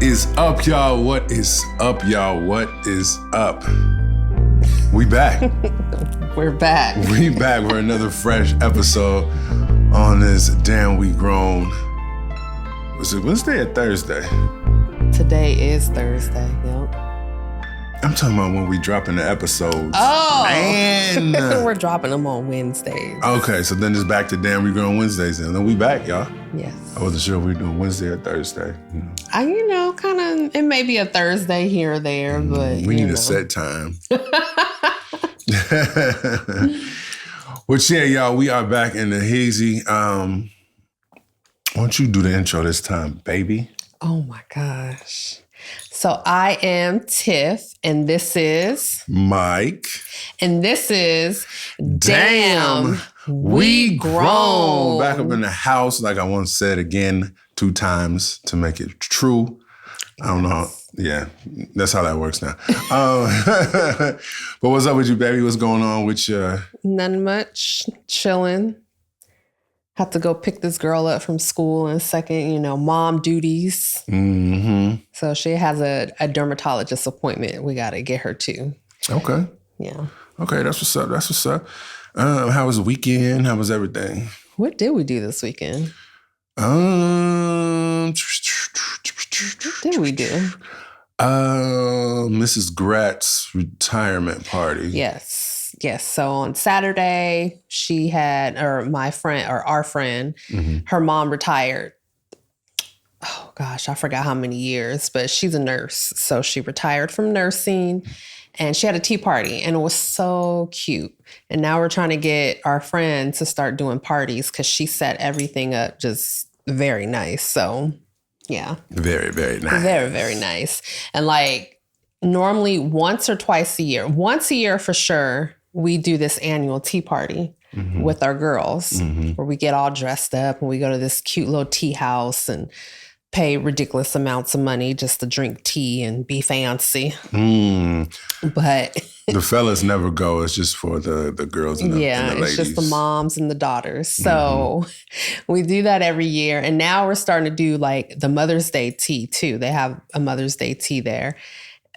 is up, y'all? What is up, y'all? What is up? We back. We're back. We back for another fresh episode on this Damn We Grown. Was it Wednesday or Thursday? Today is Thursday, yep. I'm talking about when we dropping the episodes. Oh! Man! We're dropping them on Wednesdays. Okay, so then it's back to Damn We Grown Wednesdays, and then we back, y'all. Yes. I wasn't sure if we were doing Wednesday or Thursday. Kind of, it may be a Thursday here or there, but we need a set time. Well, yeah, y'all, we are back in the hazy. Why don't you do the intro this time, baby? Oh my gosh. So I am Tiff, and this is Mike. And this is Damn We Grown. Back up in the house, like I once said again 2 times to make it true. I don't know how, yeah, that's how that works now. But what's up with you, baby? What's going on with you? None much, chilling. Have to go pick this girl up from school in a second, mom duties. Mm-hmm. So she has a dermatologist appointment we got to get her to. Okay. Yeah. Okay, that's what's up. That's what's up. How was the weekend? How was everything? What did we do this weekend? What did we do? Mrs. Gratt's retirement party. Yes. So on Saturday, she had, our friend, Mm-hmm. her mom retired. Oh gosh, I forgot how many years, but she's a nurse. So she retired from nursing and she had a tea party and it was so cute. And now we're trying to get our friend to start doing parties because she set everything up just very nice. So yeah. Very, very nice. Very, very nice. And normally once or twice a year for sure, we do this annual tea party with our girls where we get all dressed up and we go to this cute little tea house and pay ridiculous amounts of money just to drink tea and be fancy. But the fellas never go. It's just for the girls and the ladies. It's just the moms and the daughters. So we do that every year. And now we're starting to do the Mother's Day tea too. They have a Mother's Day tea there.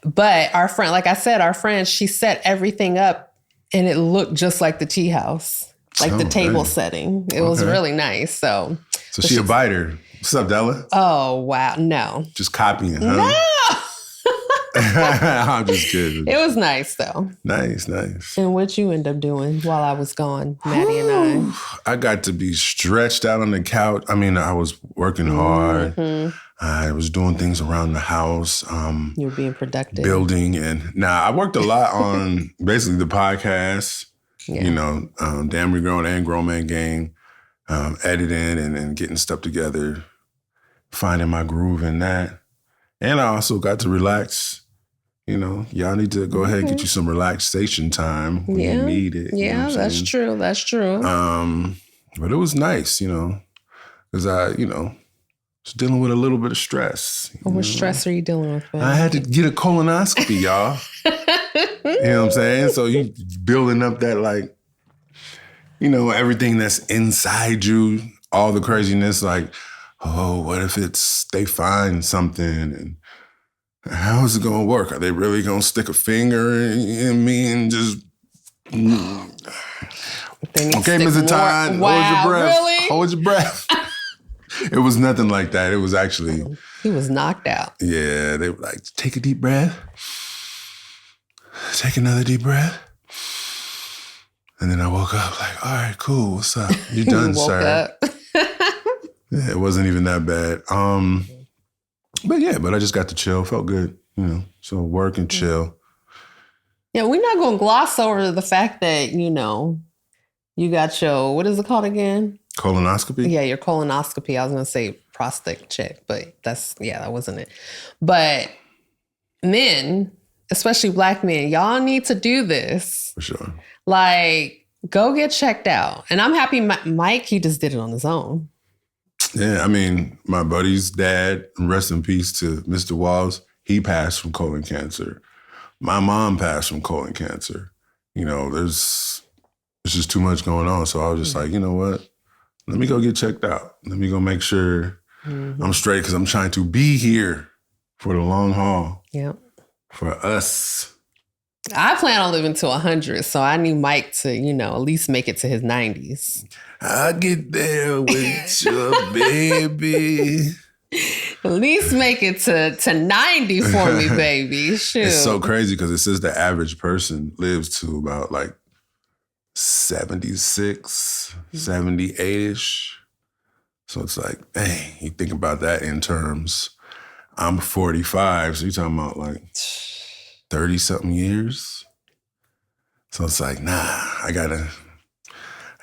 But our friend, like I said, she set everything up and it looked just like the tea house, the table setting. It was really nice. So she a biter. What's up, Della? Oh, wow. No. Just copying, huh? No. I'm just kidding. It was nice, though. Nice. And what you end up doing while I was gone, Maddie and I got to be stretched out on the couch. I mean, I was working hard. I was doing things around the house. You were being productive. Building. And I worked a lot on basically the podcast, Damn We Grown and Grown Man Gang, editing and getting stuff together, finding my groove in that. And I also got to relax. Y'all need to go ahead and get you some relaxation time when you need it. Yeah, that's true. That's true. But it was nice, because I, was dealing with a little bit of stress. What stress are you dealing with, man? I had to get a colonoscopy, y'all. You know what I'm saying? So you building up that everything that's inside you, all the craziness, what if they find something and how is it going to work? Are they really going to stick a finger in me and just... Okay, Mr. Todd, wow, hold your breath. Really? Hold your breath. It was nothing like that. It was actually... He was knocked out. Yeah, they were like, take a deep breath. Take another deep breath. And then I woke up all right, cool. What's up? You done, sir? Yeah, it wasn't even that bad. But I just got to chill. Felt good, So work and chill. Yeah, we're not going to gloss over the fact that, you got your, what is it called again? Colonoscopy? Yeah, your colonoscopy. I was going to say prostate check, but that wasn't it. But men, especially Black men, y'all need to do this. For sure. Go get checked out. And I'm happy Mike, he just did it on his own. Yeah, I mean, my buddy's dad, rest in peace to Mr. Walls, he passed from colon cancer. My mom passed from colon cancer. There's just too much going on. So I was just like, you know what? Let me go get checked out. Let me go make sure I'm straight because I'm trying to be here For the long haul. Yep. For us. I plan on living to 100, so I need Mike to, at least make it to his 90s. I'll get there with your baby. At least make it to 90 for me, baby. Shoot. It's so crazy because it says the average person lives to about like 76, 78-ish. So it's like, dang, you think about that in terms. I'm 45, so you're talking about like 30-something years. So it's like, nah, I gotta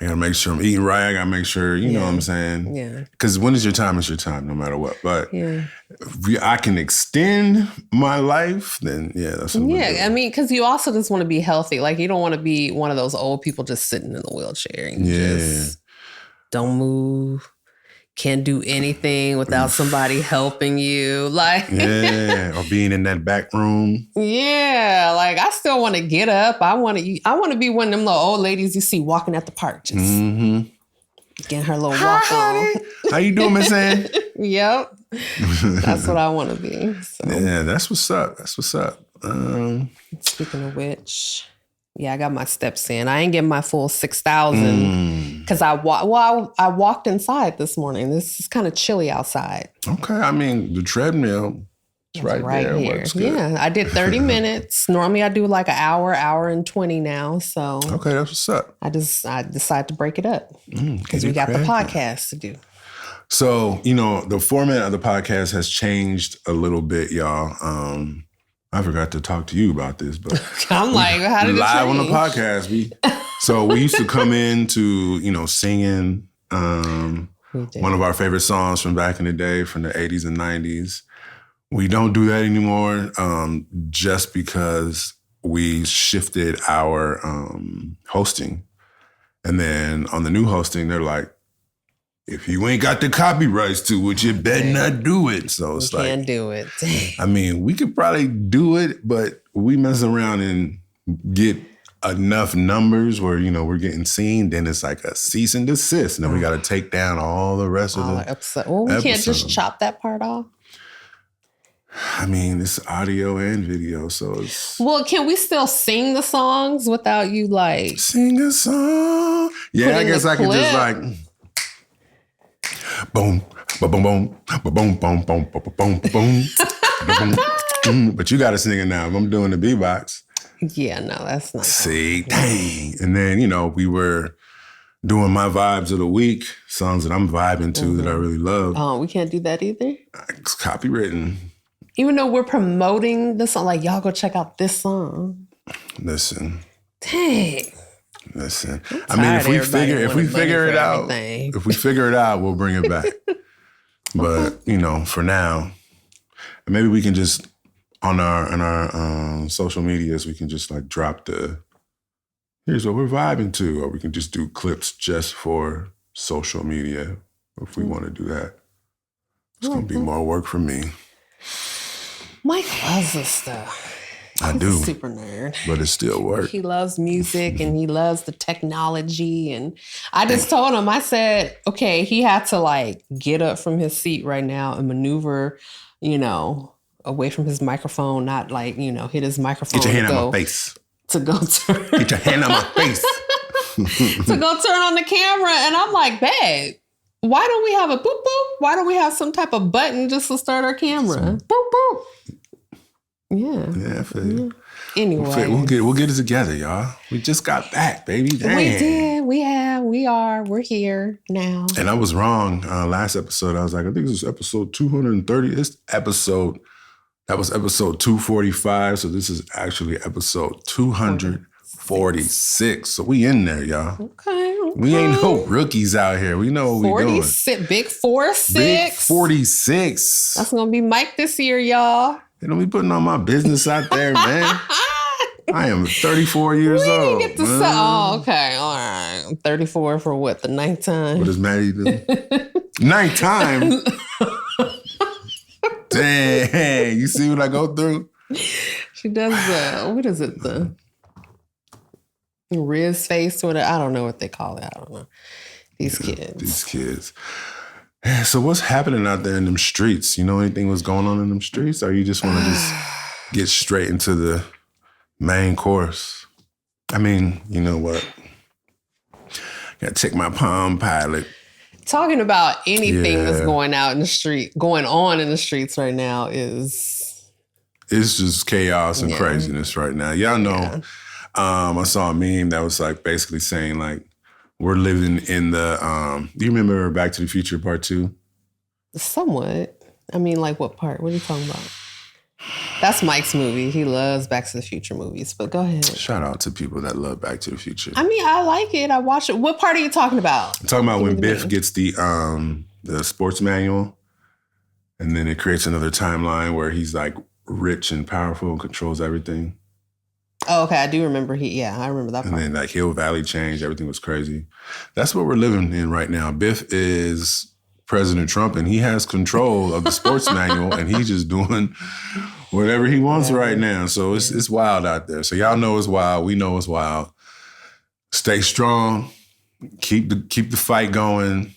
make sure I'm eating right. I gotta make sure, you know what I'm saying? Yeah. Because when is your time, it's your time, no matter what. But if I can extend my life, then that's what I'm gonna do. I mean, because you also just want to be healthy. Like, you don't want to be one of those old people just sitting in the wheelchair and just don't move. Can't do anything without somebody helping you. Like, or being in that back room. Yeah, like I still want to get up. I want to be one of them little old ladies you see walking at the park, just getting her little walk on. How you doing, Miss Ann? Yep, that's what I want to be. So. Yeah, that's what's up. That's what's up. Speaking of which. Yeah, I got my steps in. I ain't getting my full 6,000 because I walked inside this morning. This is kind of chilly outside. Okay, I mean the treadmill is right there. Here. Yeah, I did 30 minutes. Normally I do like an hour and 20 now. So okay, that's what's up. I decided to break it up because we got the podcast to do. So the format of the podcast has changed a little bit, y'all. I forgot to talk to you about this, but I'm like, how did it live change? on the podcast? So we used to come into singing one of our favorite songs from back in the day, from the 80s and 90s. We don't do that anymore, just because we shifted our hosting, and then on the new hosting, they're like, if you ain't got the copyrights to it, you better not do it. So it's like, can't do it. I mean, we could probably do it, but we mess around and get enough numbers where, we're getting seen. Then it's like a cease and desist. And then we got to take down all the rest of the episode. Well, we can't just chop that part off. I mean, it's audio and video, so it's... Well, can we still sing the songs without you, like... Sing a song? Yeah, I guess I could just, like... Boom, boom, boom, boom, boom, boom, boom, boom, boom, boom. But you got to sing it now. If I'm doing the beatbox. Yeah, no, that's not. See, dang. And then, we were doing my vibes of the week, songs that I'm vibing to that I really love. Oh, we can't do that either? It's copywritten. Even though we're promoting the song, like, y'all go check out this song. Listen. Dang. Listen, I mean, if we figure it out, we'll bring it back. But for now, maybe we can just on our social medias, we can just like drop here's what we're vibing to, or we can just do clips just for social media if we want to do that. It's gonna be more work for me. Mike loves this stuff. I do. He's a super nerd. But it still works. He loves music and he loves the technology. And I just told him, I said, okay, he had to like get up from his seat right now and maneuver, away from his microphone, not like, hit his microphone. Get your hand on my face. To go turn. Get your hand on my face. To go turn on the camera. And I'm like, babe, why don't we have a boop boop? Why don't we have some type of button just to start our camera? Boop boop. Yeah. Yeah, I feel you. Anyway. We'll get it together, y'all. We just got back, baby. Dang. We did. We're here now. And I was wrong. Last episode, I was like, I think this is episode 230. That was episode 245. So this is actually episode 246. So we in there, y'all. Okay. We ain't no rookies out here. We know what we doing. Big 46. Big 46. That's going to be Mike this year, y'all. They don't be putting all my business out there, man. I am 34 years old. We didn't get to say, oh, okay. All right. I'm 34 for what, the ninth time? What does Maddie do? Ninth time? Dang. You see what I go through? She does what is it? The Riz face? I don't know what they call it. I don't know. These kids. So what's happening out there in them streets? You know anything what's going on in them streets? Or you just want to just get straight into the main course? I mean, you know what? Gotta check my Palm Pilot. Talking about anything that's going on in the streets right now is... It's just chaos and craziness right now. Y'all know, I saw a meme that was like basically saying like, we're living in the, do you remember Back to the Future Part 2? Somewhat. I mean, like what part? What are you talking about? That's Mike's movie. He loves Back to the Future movies, but go ahead. Shout out to people that love Back to the Future. I mean, I like it. I watch it. What part are you talking about? I'm talking about when Biff gets the sports manual, and then it creates another timeline where he's like rich and powerful and controls everything. Oh, okay. I do remember I remember that part. And then like Hill Valley changed. Everything was crazy. That's what we're living in right now. Biff is President Trump and he has control of the sports manual and he's just doing whatever he wants right now. So it's wild out there. So y'all know it's wild. We know it's wild. Stay strong. Keep the fight going.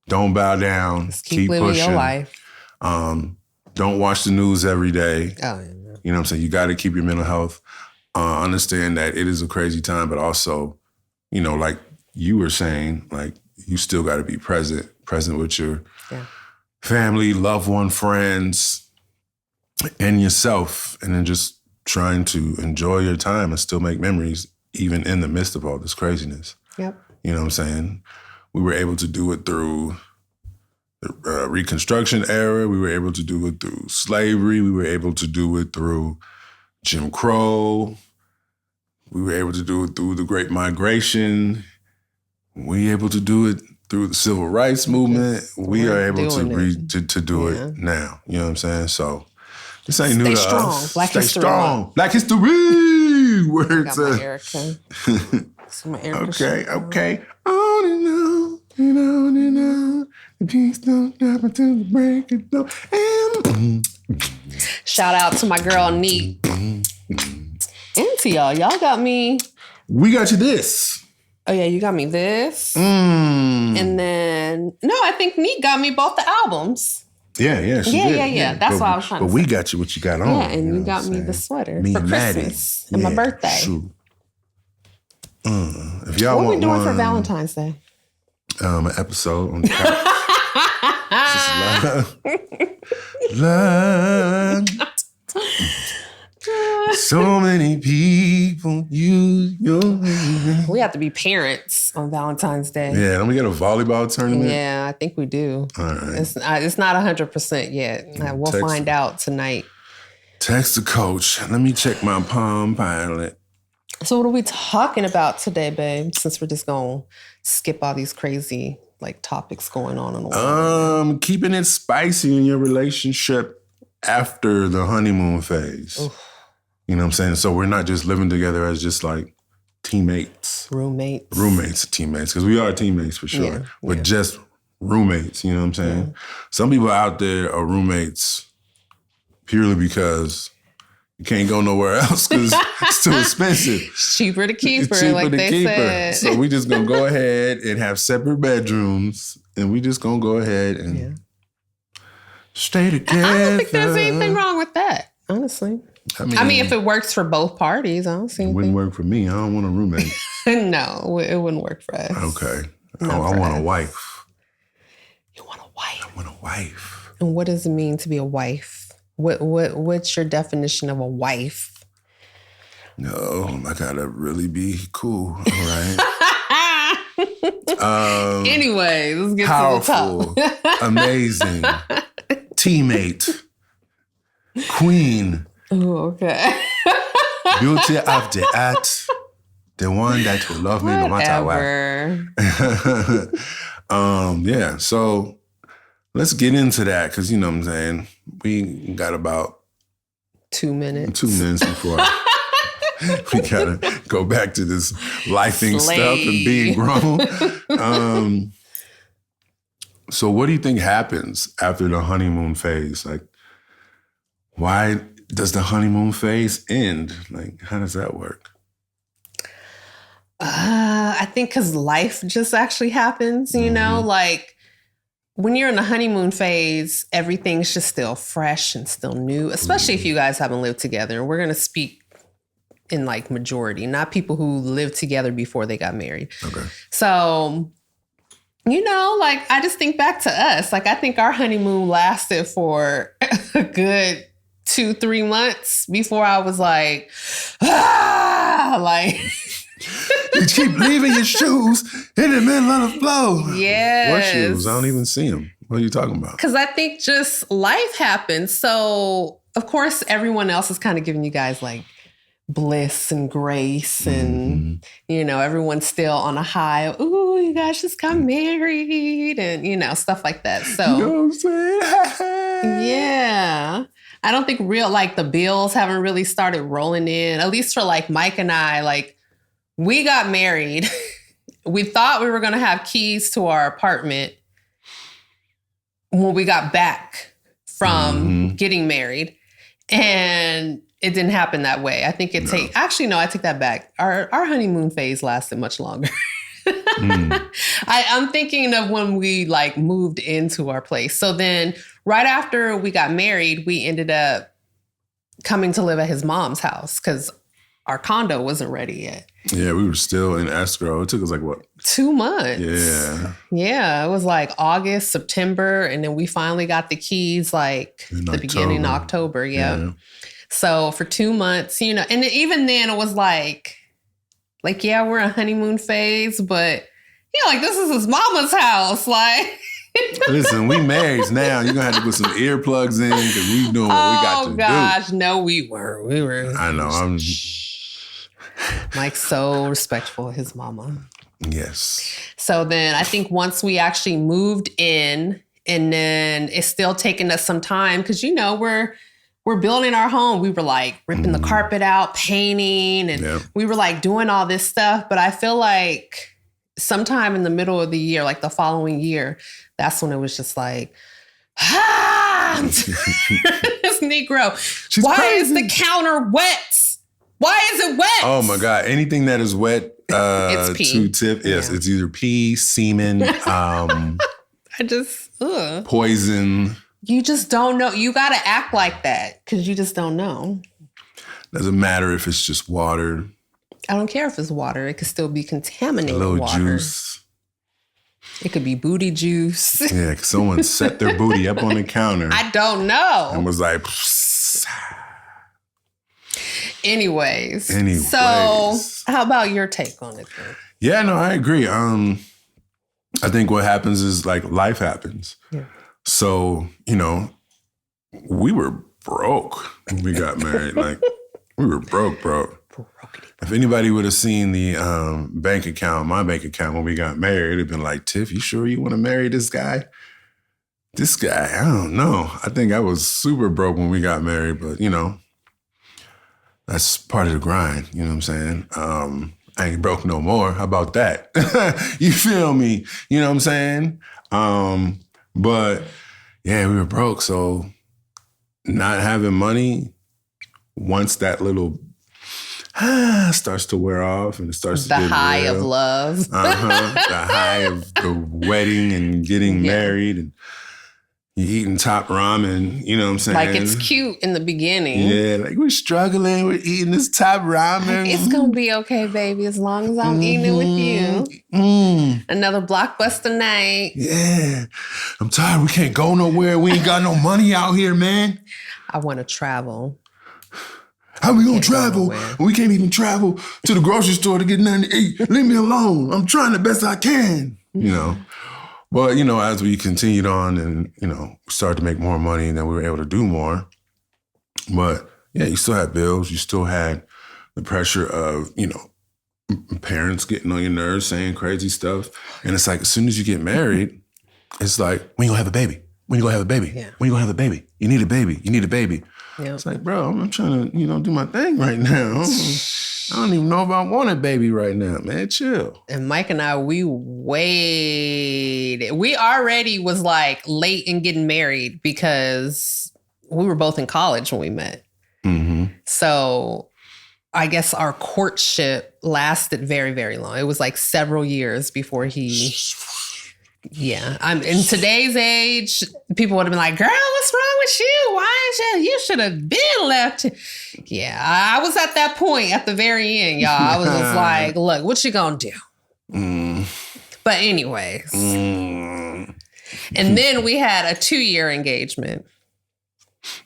Don't bow down. Just keep living pushing. your life. Don't watch the news every day. Oh, yeah. You know what I'm saying? You got to keep your mental health. Understand that it is a crazy time, but also, you know, like you were saying, like you still got to be present with your family, loved one, friends, and yourself, and then just trying to enjoy your time and still make memories, even in the midst of all this craziness. Yep. You know what I'm saying? We were able to do it through the Reconstruction era. We were able to do it through slavery. We were able to do it through Jim Crow. We were able to do it through the Great Migration. We were able to do it through the Civil Rights Movement. We are able to do it now. You know what I'm saying? So this ain't new to us. Black Stay history. strong. Black history. Got my Erica. Okay. On and on, and on and on. The peace don't happen till the break of dawn. Shout out to my girl Neat. And to y'all. Y'all got me. We got you this. Oh yeah, you got me this. And then I think Neat got me both the albums. Yeah, she did. Yeah. That's what I was trying to say. But we got you what you got on. Yeah, and you got me the sweater for Christmas and my birthday. True. If y'all what want we doing one, for Valentine's Day? An episode on the couch. Love. So many people use your name. We have to be parents on Valentine's Day. Yeah, don't we get a volleyball tournament? Yeah, I think we do. All right. It's not 100% yet. We'll find out tonight. Text the coach. Let me check my Palm Pilot. So what are we talking about today, babe? Since we're just going to skip all these crazy topics going on in the world. Keeping it spicy in your relationship after the honeymoon phase. Oof. You know what I'm saying? So we're not just living together as just like teammates. Roommates, teammates. Because we are teammates for sure. But just roommates, you know what I'm saying? Yeah. Some people out there are roommates purely because you can't go nowhere else because it's too expensive. It's cheaper to keep her, like they said. So we just going to go ahead and have separate bedrooms and we just going to go ahead and stay together. I don't think there's anything wrong with that, honestly. I mean, if it works for both parties, I don't see anything. It wouldn't work for me. I don't want a roommate. No, it wouldn't work for us. Okay. I want a wife. You want a wife? I want a wife. And what does it mean to be a wife? What's your definition of a wife? No, I gotta really be cool. All right. Anyway, let's get powerful, to the top. Amazing, teammate, queen. Oh, okay. Beauty of the act, the one that will love me no matter what. Yeah, so let's get into that because you know what I'm saying. We got about 2 minutes. 2 minutes before we gotta go back to this lifing stuff and being grown. So what do you think happens after the honeymoon phase? Like, why does the honeymoon phase end? Like, how does that work? I think because life just actually happens, you know, like when you're in the honeymoon phase, everything's just still fresh and still new, especially if you guys haven't lived together. We're going to speak in like majority, not people who lived together before they got married. Okay. So, you know, like I just think back to us. Like I think our honeymoon lasted for a good 2-3 months before I was like, like you keep leaving your shoes in the middle of the floor. Yes. What shoes? I don't even see them. What are you talking about? Because I think just life happens. So, of course, everyone else is kind of giving you guys like bliss and grace and, you know, everyone's still on a high of, ooh, you guys just got married and, you know, stuff like that. So, you know what I'm saying? Yeah. I don't think like the bills haven't really started rolling in, at least for like Mike and I, like we got married. We thought we were going to have keys to our apartment when we got back from getting married. And it didn't happen that way. I think actually, no, I take that back. Our honeymoon phase lasted much longer. I'm thinking of when we like moved into our place. So then right after we got married, we ended up coming to live at his mom's house because our condo wasn't ready yet. Yeah, we were still in escrow. It took us like what? 2 months. Yeah. Yeah, it was like August, September, and then we finally got the keys like the beginning of October. Yeah. So for 2 months, you know, and even then it was like, yeah, we're in honeymoon phase, but you know, like this is his mama's house. Like, listen, we married now. You're gonna have to put some earplugs in because we doing what we got to do. Oh gosh, no, we were. I know. I'm Mike's so respectful of his mama. Yes. So then I think once we actually moved in, and then it's still taking us some time because you know we're building our home. We were like ripping the carpet out, painting, and we were like doing all this stuff. But I feel like sometime in the middle of the year, like the following year, that's when it was just like, this Negro. Why crazy. Is the counter wet? Why is it wet? Oh my God. Anything that is wet it's pee. To Tiff, yes, it's either pee, semen, poison. You just don't know. You got to act like that because you just don't know. Doesn't matter if it's just water. I don't care if it's water. It could still be contaminated a little water. Juice. It could be booty juice. Yeah, someone set their booty up on the counter. I don't know. And was like... Anyways. So how about your take on it then? Yeah, no, I agree. I think what happens is like life happens. Yeah. So, you know, we were broke when we got married. Like we were broke. If anybody would have seen the bank account, my bank account when we got married, it'd been like, Tiff, you sure you want to marry this guy? This guy, I don't know. I think I was super broke when we got married, but you know, that's part of the grind, you know what I'm saying? I ain't broke no more. How about that? You feel me? You know what I'm saying? But yeah, we were broke. So not having money, once that little starts to wear off and it starts to get the high real, of love. the high of the wedding and getting married and you eating top ramen, you know what I'm saying? Like it's cute in the beginning. Yeah, like we're struggling, we're eating this top ramen. Like, it's gonna be okay, baby, as long as I'm eating it with you. Another blockbuster night. Yeah, I'm tired. We can't go nowhere. We ain't got no money out here, man. I want to travel. How we gonna travel? We can't even travel to the grocery store to get nothing to eat. Leave me alone. I'm trying the best I can, you know. But, you know, as we continued on and, you know, started to make more money and then we were able to do more. But, yeah, you still had bills. You still had the pressure of, you know, parents getting on your nerves, saying crazy stuff. And it's like, as soon as you get married, it's like, when you gonna have a baby? When you gonna have a baby? Yeah. When you gonna have a baby? You need a baby. You need a baby. Yep. It's like, bro, I'm trying to, you know, do my thing right now. I don't even know if I want a baby right now, man. Chill. And Mike and I, we waited. We already was like late in getting married because we were both in college when we met. Mm-hmm. So I guess our courtship lasted very, very long. It was like several years before he Yeah, I'm in today's age, people would have been like, girl, what's wrong with you? Why is you should have been left. Yeah, I was at that point at the very end, y'all. I was just like, look, what you gonna do? But anyways. And then we had a 2-year engagement.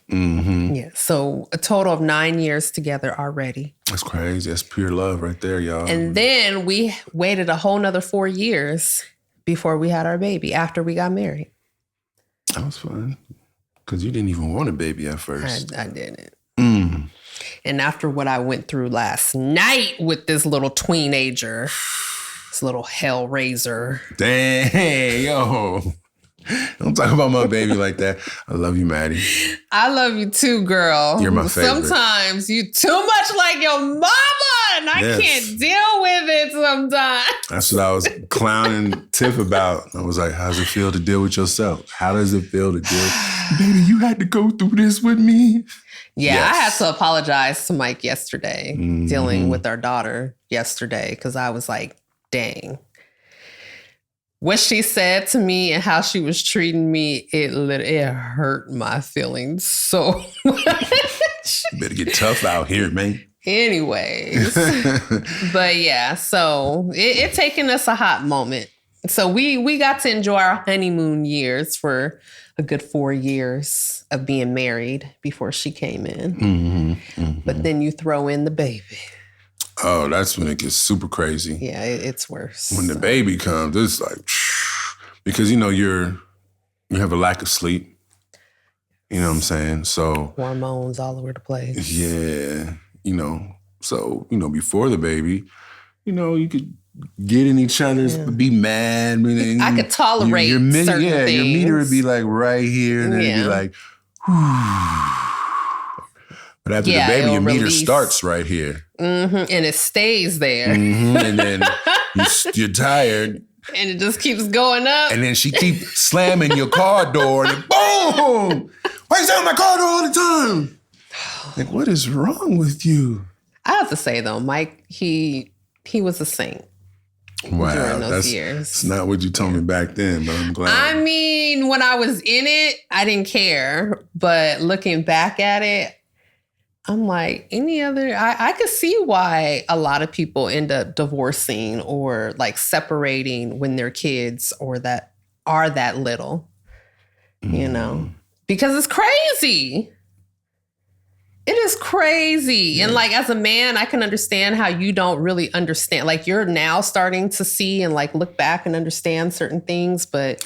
Yeah, so a total of 9 years together already. That's crazy. That's pure love right there, y'all. And then we waited a whole nother 4 years before we had our baby, after we got married. That was fun. Because you didn't even want a baby at first. I didn't. And after what I went through last night with this little tweenager, this little hell raiser. Dang, yo. Don't talk about my baby like that. I love you, Maddie. I love you too, girl. You're my favorite. Sometimes you too much like your mama, and I can't deal with it sometimes. That's what I was clowning Tiff about. I was like, how does it feel to deal with yourself? How does it feel to deal? Baby, you had to go through this with me. Yeah, yes. I had to apologize to Mike yesterday, dealing with our daughter yesterday, because I was like, dang. What she said to me and how she was treating me, it hurt my feelings so much. You better get tough out here, man. Anyways. But yeah, so it taken us a hot moment. So we got to enjoy our honeymoon years for a good 4 years of being married before she came in. But then you throw in the baby. Oh, that's when it gets super crazy. Yeah, it's worse. When the baby comes, it's like, because, you know, you have a lack of sleep. You know what I'm saying? So hormones all over the place. Yeah. You know, so, you know, before the baby, you know, you could get in each other's, be mad. I could tolerate certain things. Your meter would be like right here, and then it'd be like, whew. But after the baby, your meter starts right here. And it stays there. And then you're tired. And it just keeps going up. And then she keeps slamming your car door and boom! Why you slamming my car door all the time? Like, what is wrong with you? I have to say, though, Mike, he was a saint. Wow, during those years. That's not what you told me back then, but I'm glad. I mean, when I was in it, I didn't care. But looking back at it, I'm like, I could see why a lot of people end up divorcing or like separating when their kids or that are that little, you know, because it's crazy. It is crazy. And like, as a man, I can understand how you don't really understand. Like, you're now starting to see and like look back and understand certain things, but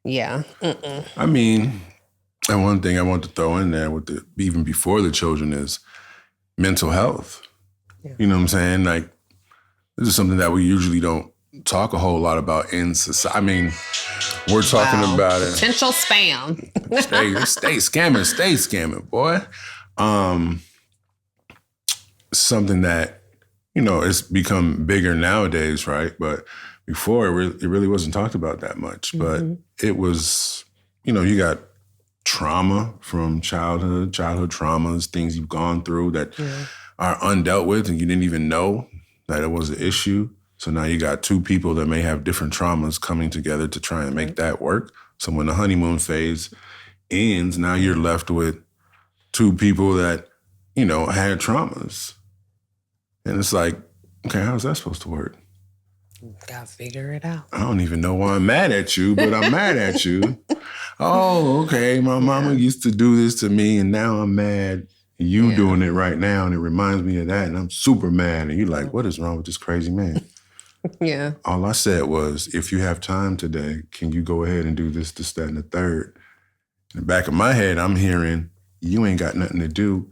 yeah. I mean, and one thing I want to throw in there with even before the children is mental health. Yeah. You know what I'm saying? Like, this is something that we usually don't talk a whole lot about in society. I mean, we're talking about it. Potential spam. Stay scamming, boy. Something that, you know, it's become bigger nowadays, right? But before, it really wasn't talked about that much. But it was, you know, you got trauma from childhood traumas, things you've gone through that are undealt with and you didn't even know that it was an issue. So now you got two people that may have different traumas coming together to try and make that work. So when the honeymoon phase ends, now you're left with two people that, you know, had traumas. And it's like, okay, how's that supposed to work? Gotta figure it out. I don't even know why I'm mad at you, but I'm mad at you. Oh, okay, my mama used to do this to me, and now I'm mad. You doing it right now, and it reminds me of that, and I'm super mad. And you're like, what is wrong with this crazy man? Yeah. All I said was, if you have time today, can you go ahead and do this, that, and the third? In the back of my head, I'm hearing, you ain't got nothing to do.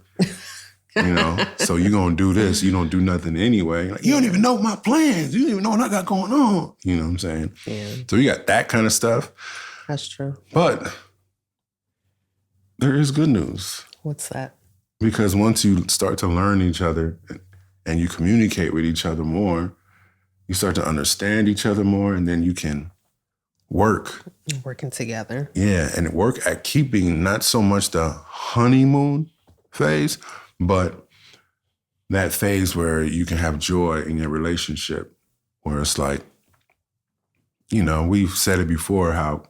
You know, so you gonna do this, you don't do nothing anyway. Like, you don't even know my plans. You don't even know what I got going on. You know what I'm saying? Yeah. So you got that kind of stuff. That's true. But there is good news. What's that? Because once you start to learn each other and you communicate with each other more, you start to understand each other more, and then you can working together. Yeah, and work at keeping not so much the honeymoon phase, but that phase where you can have joy in your relationship, where it's like, we've said it before how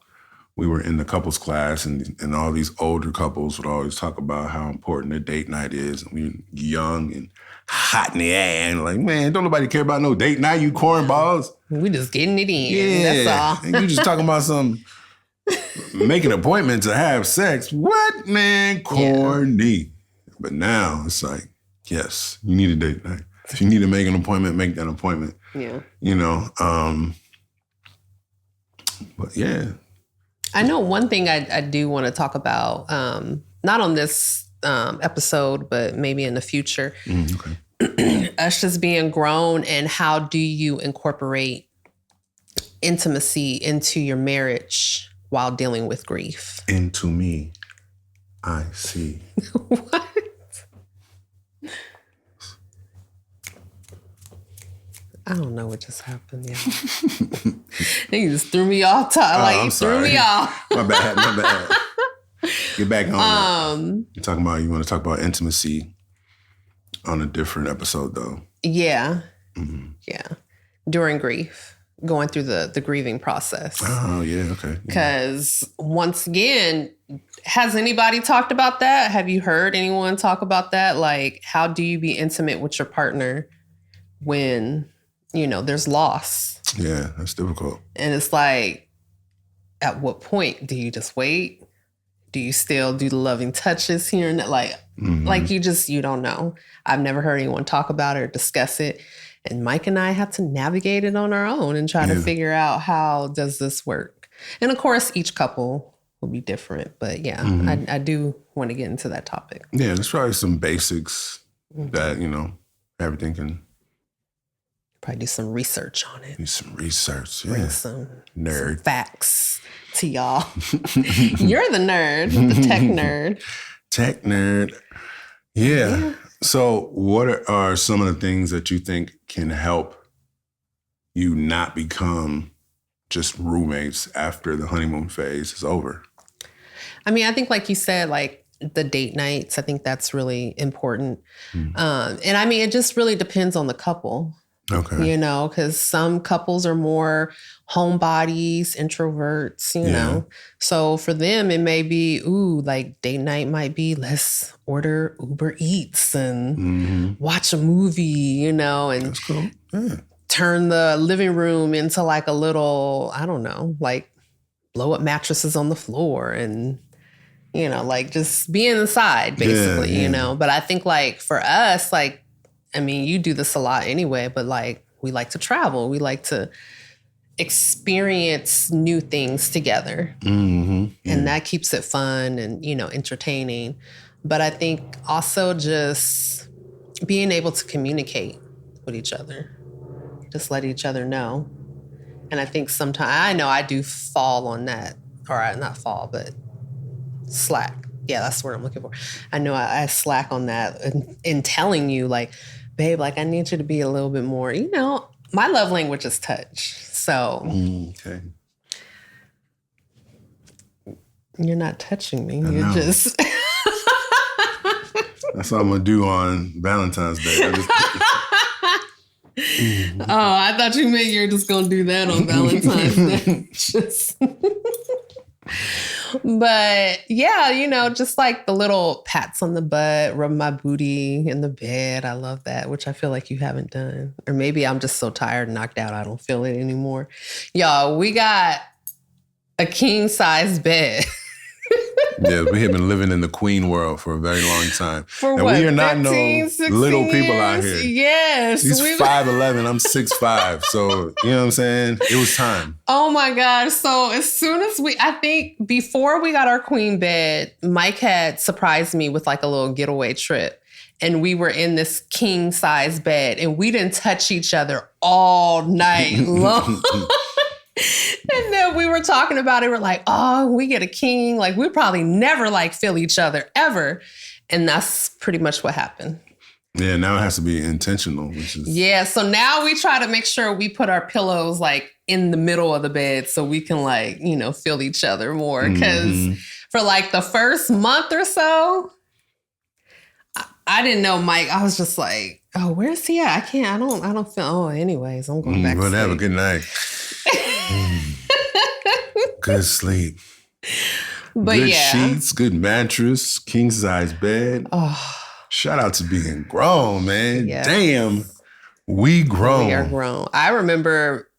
we were in the couples class and all these older couples would always talk about how important a date night is. And we were young and hot in the ass. And like, man, don't nobody care about no date night, you cornballs. We just getting it in. Yeah. That's all. And you just talking about some making an appointment to have sex. What, man? Corny. Yeah. But now it's like, yes, you need a date night. If you need to make an appointment, make that appointment. Yeah. But yeah. I know one thing I do want to talk about, not on this episode, but maybe in the future. Okay. Us just being grown, and how do you incorporate intimacy into your marriage while dealing with grief? Into me, I see. What? I don't know what just happened. Yeah, you just threw me off. You threw me off. My bad. Get back on. You're talking about, you want to talk about intimacy on a different episode, though. Yeah, yeah. During grief, going through the grieving process. Oh yeah, okay. Because once again, has anybody talked about that? Have you heard anyone talk about that? Like, how do you be intimate with your partner when there's loss? Yeah, that's difficult. And it's like, at what point do you just wait? Do you still do the loving touches here and that? Like you don't know. I've never heard anyone talk about it or discuss it. And Mike and I have to navigate it on our own and try to figure out, how does this work? And of course, each couple will be different. But yeah, I do want to get into that topic. Yeah, there's probably some basics that, everything can... Probably do some research on it. Do some research, yeah. Bring some nerd facts to y'all. You're the nerd, the tech nerd. Tech nerd. Yeah. So what are some of the things that you think can help you not become just roommates after the honeymoon phase is over? I mean, I think like you said, like the date nights, I think that's really important. And I mean, it just really depends on the couple. Okay. Because some couples are more homebodies, introverts, know. So for them, it may be, like date night might be, let's order Uber Eats and watch a movie, and that's cool. turn the living room into like a little, I don't know, like blow up mattresses on the floor and, like just being inside basically, But I think like for us, like, I mean, you do this a lot anyway, but like we like to travel. We like to experience new things together. And that keeps it fun and, entertaining. But I think also just being able to communicate with each other, just let each other know. And I think sometimes, I know I do fall on that, or not fall, but slack. Yeah, that's the word I'm looking for. I know I slack on that in telling you, like, babe, like I need you to be a little bit more, my love language is touch. So okay. You're not touching me. You're just... That's what I'm going to do on Valentine's Day. I thought you meant you're just going to do that on Valentine's Day. But yeah, just like the little pats on the butt, rub my booty in the bed. I love that, which I feel like you haven't done. Or maybe I'm just so tired and knocked out I don't feel it anymore. Y'all, we got a king size bed. Yeah, we have been living in the queen world for a very long time. And what, we are not 15, no little people years? Out here. Yes. He's 5'11", I'm 6'5". So, you know what I'm saying? It was time. Oh my God. So as soon as I think before we got our queen bed, Mike had surprised me with like a little getaway trip. And we were in this king size bed and we didn't touch each other all night long. And then we were talking about it. We're like, oh, we get a king. Like, we probably never like feel each other ever. And that's pretty much what happened. Yeah, now it has to be intentional. Yeah, so now we try to make sure we put our pillows like in the middle of the bed so we can like, feel each other more. Because for like the first month or so, I didn't know Mike. I was just like, oh, where's he at? I don't feel, anyways, I'm going back to sleep. Have a good night. Good sleep. But good yeah. sheets, good mattress, king size bed. Oh, Shout out to being grown, man. yes. Damn, we grown. We are grown. I remember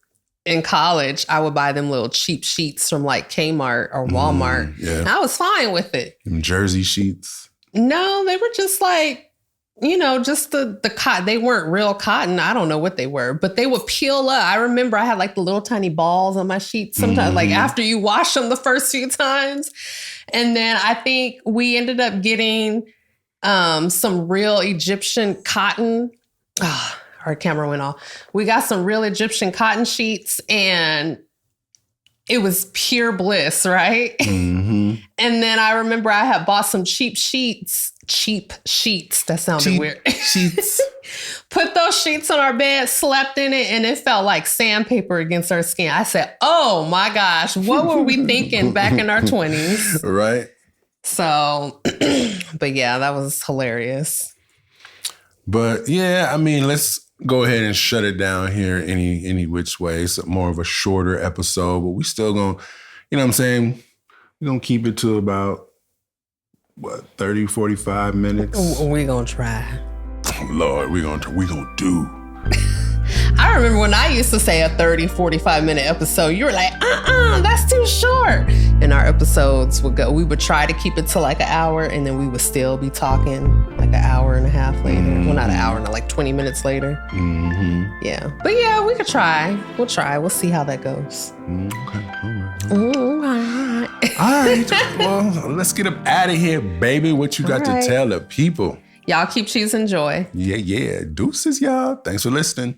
in college, I would buy them little cheap sheets from like Kmart or Walmart. Yeah. And I was fine with it. Them jersey sheets. No, they were just like, just the cotton. They weren't real cotton. I don't know what they were, but they would peel up. I remember I had like the little tiny balls on my sheets sometimes, like after you wash them the first few times. And then I think we ended up getting some real Egyptian cotton. Our camera went off. We got some real Egyptian cotton sheets and it was pure bliss, right? Mm-hmm. And then I remember I had bought some cheap sheets. That sounded weird. Sheets. Put those sheets on our bed, slept in it, and it felt like sandpaper against our skin. I said, oh my gosh, what were we thinking back in our 20s? Right. So, but yeah, that was hilarious. But yeah, I mean, let's go ahead and shut it down here any which way. It's more of a shorter episode, but we still gonna, you know what I'm saying? We're gonna keep it to about 30, 45 minutes. We're gonna try. Lord, we're gonna do. I remember when I used to say a 30, 45 minute episode, you were like, that's too short. And our episodes we would try to keep it to like an hour and then we would still be talking like an hour and a half later. Mm-hmm. Well, not an hour, not like 20 minutes later. Mm-hmm. Yeah. But yeah, we could try. We'll try. We'll see how that goes. Okay. All right. Well, let's get up out of here, baby. What you got to tell the people? Y'all keep choosing joy. Yeah. Deuces, y'all. Thanks for listening.